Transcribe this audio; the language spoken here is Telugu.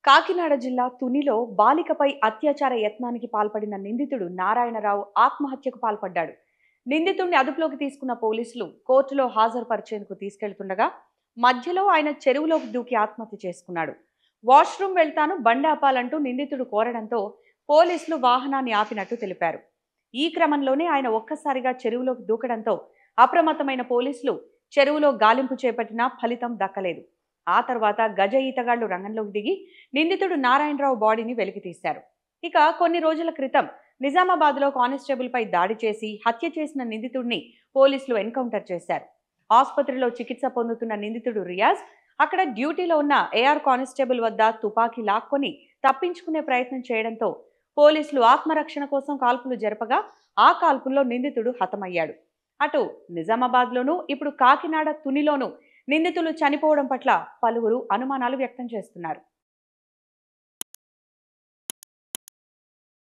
కాకినాడ జిల్లా తునిలో బాలికపై అత్యాచార యత్నానికి పాల్పడిన నిందితుడు నారాయణరావు ఆత్మహత్యకు పాల్పడ్డాడు. నిందితుడిని అదుపులోకి తీసుకున్న పోలీసులు కోర్టులో హాజరుపరిచేందుకు తీసుకెళ్తుండగా మధ్యలో ఆయన చెరువులోకి దూకి ఆత్మహత్య చేసుకున్నాడు. వాష్రూమ్ వెళ్తాను, బండి ఆపాలంటూ నిందితుడు కోరడంతో పోలీసులు వాహనాన్ని ఆపినట్టు తెలిపారు. ఈ క్రమంలోనే ఆయన ఒక్కసారిగా చెరువులోకి దూకడంతో అప్రమత్తమైన పోలీసులు చెరువులో గాలింపు చేపట్టినా ఫలితం దక్కలేదు. ఆ తర్వాత గజ ఈతగాళ్లు రంగంలోకి దిగి నిందితుడు నారాయణరావు బాడీని వెలికితీశారు. ఇక కొన్ని రోజుల క్రితం నిజామాబాద్లో కానిస్టేబుల్పై దాడి చేసి హత్య చేసిన నిందితుడిని పోలీసులు ఎన్కౌంటర్ చేశారు. ఆసుపత్రిలో చికిత్స పొందుతున్న నిందితుడు రియాజ్ అక్కడ డ్యూటీలో ఉన్న ఏఆర్ కానిస్టేబుల్ వద్ద తుపాకీ లాక్కొని తప్పించుకునే ప్రయత్నం చేయడంతో పోలీసులు ఆత్మరక్షణ కోసం కాల్పులు జరపగా ఆ కాల్పుల్లో నిందితుడు హతమయ్యాడు. అటు నిజామాబాద్లోనూ ఇప్పుడు కాకినాడ తునిలోనూ నిందితులు చనిపోవడం పట్ల పలువురు అనుమానాలు వ్యక్తం చేస్తున్నారు.